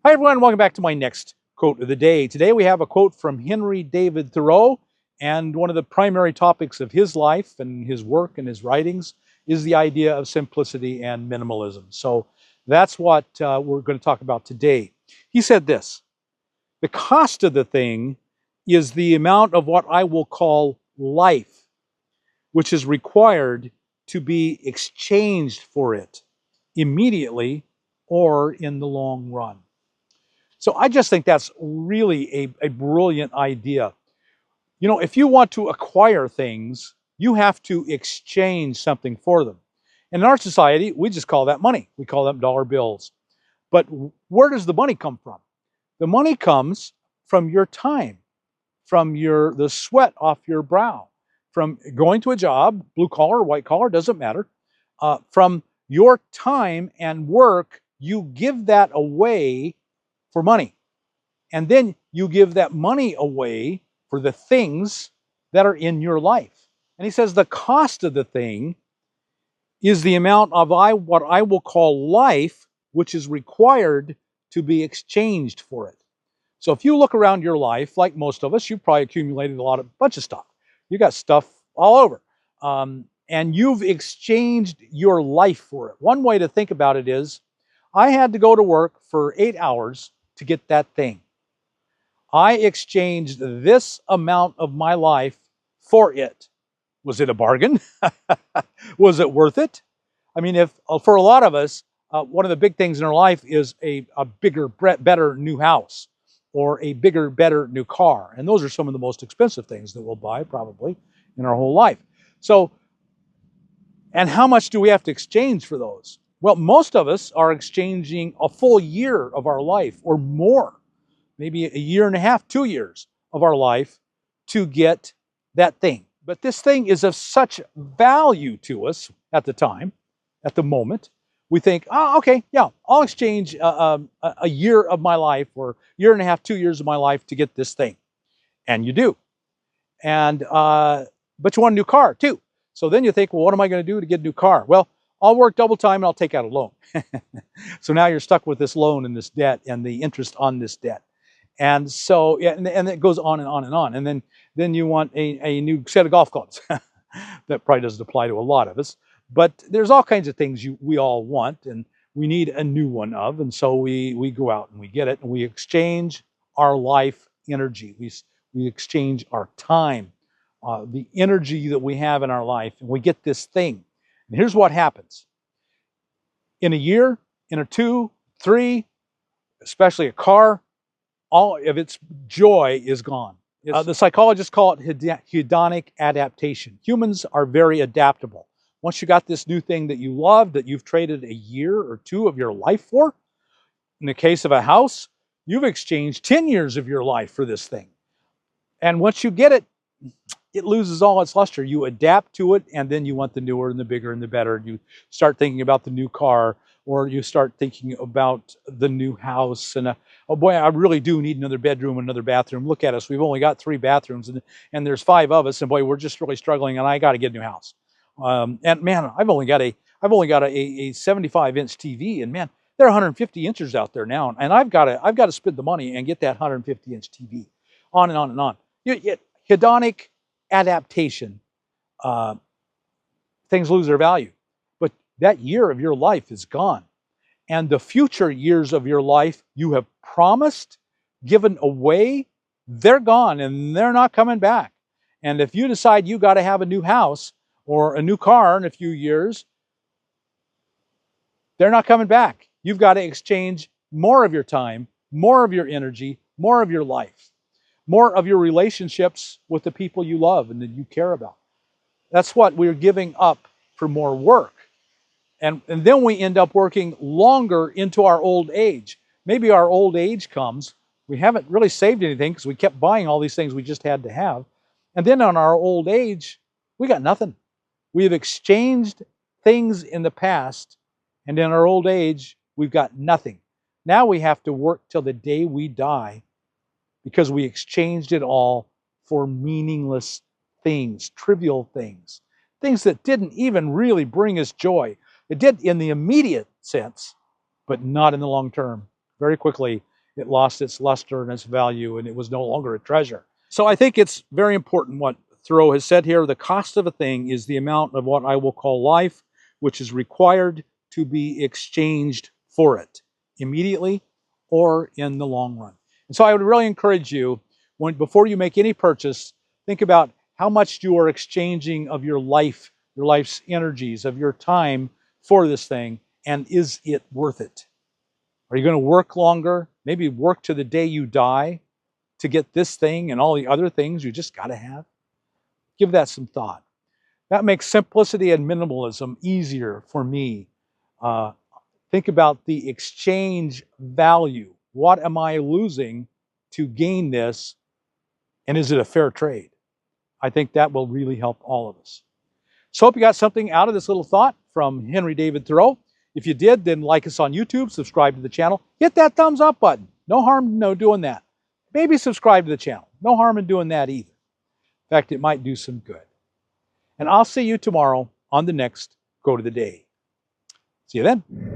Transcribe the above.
Hi everyone, welcome back to my next quote of the day. Today we have a quote from Henry David Thoreau, and one of the primary topics of his life and his work and his writings is the idea of simplicity and minimalism. So that's what we're going to talk about today. He said this: the cost of the thing is the amount of what I will call life, which is required to be exchanged for it immediately or in the long run. So I just think that's really a brilliant idea. You know, if you want to acquire things, you have to exchange something for them. And in our society, we just call that money. We call them dollar bills. But where does the money come from? The money comes from your time, from the sweat off your brow, from going to a job, blue collar, white collar, doesn't matter. From your time and work, you give that away for money. And then you give that money away for the things that are in your life. And he says the cost of the thing is the amount of what I will call life, which is required to be exchanged for it. So if you look around your life, like most of us, you've probably accumulated a bunch of stuff. You got stuff all over. And you've exchanged your life for it. One way to think about it is, I had to go to work for 8 hours to get that thing. I exchanged this amount of my life for it. Was it a bargain? Was it worth it? I mean, if for a lot of us, one of the big things in our life is a bigger, better new house, or a bigger, better new car. And those are some of the most expensive things that we'll buy probably in our whole life. So, and how much do we have to exchange for those? Well, most of us are exchanging a full year of our life or more, maybe a year and a half, 2 years of our life to get that thing. But this thing is of such value to us at the time, at the moment. We think, oh, okay, yeah, I'll exchange a year of my life or year and a half, 2 years of my life to get this thing. And you do. And but you want a new car too. So then you think, well, what am I going to do to get a new car? Well, I'll work double time and I'll take out a loan. So now you're stuck with this loan and this debt and the interest on this debt. And so, yeah, and it goes on and on and on. And then you want a new set of golf clubs. That probably doesn't apply to a lot of us. But there's all kinds of things we all want, and we need a new one of. And so we go out and we get it, and we exchange our life energy. We exchange our time, the energy that we have in our life, and we get this thing. And here's what happens. In a year, in a 2, 3, especially a car, all of its joy is gone. The psychologists call it hedonic adaptation. Humans are very adaptable. Once you got this new thing that you love, that you've traded a year or 2 of your life for, in the case of a house, you've exchanged 10 years of your life for this thing. And once you get it, it loses all its luster. You adapt to it, and then you want the newer and the bigger and the better. You start thinking about the new car, or you start thinking about the new house. And oh boy, I really do need another bedroom and another bathroom. Look at us. We've only got 3 bathrooms, and there's 5 of us, and boy, we're just really struggling, and I got to get a new house. And man, I've only got a 75-inch TV, and man, there are 150 inches out there now, and I've got to spend the money and get that 150-inch TV. On and on and on. Hedonic adaptation, things lose their value. But that year of your life is gone. And the future years of your life you have promised, given away, they're gone and they're not coming back. And if you decide you got to have a new house or a new car in a few years, they're not coming back. You've got to exchange more of your time, more of your energy, more of your life, more of your relationships with the people you love and that you care about. That's what we're giving up for more work. And then we end up working longer into our old age. Maybe our old age comes, we haven't really saved anything because we kept buying all these things we just had to have. And then on our old age, we got nothing. We have exchanged things in the past, and in our old age, we've got nothing. Now we have to work till the day we die because we exchanged it all for meaningless things, trivial things, things that didn't even really bring us joy. It did in the immediate sense, but not in the long term. Very quickly, it lost its luster and its value, and it was no longer a treasure. So I think it's very important what Thoreau has said here. The cost of a thing is the amount of what I will call life, which is required to be exchanged for it immediately or in the long run. And so I would really encourage you, before you make any purchase, think about how much you are exchanging of your life, your life's energies, of your time for this thing, and is it worth it? Are you going to work longer, maybe work to the day you die to get this thing and all the other things you just got to have? Give that some thought. That makes simplicity and minimalism easier for me. Think about the exchange value. What am I losing to gain this? And is it a fair trade? I think that will really help all of us. So hope you got something out of this little thought from Henry David Thoreau. If you did, then like us on YouTube, subscribe to the channel, hit that thumbs up button. No harm in doing that. Maybe subscribe to the channel. No harm in doing that either. In fact, it might do some good. And I'll see you tomorrow on the next Quote of the Day. See you then.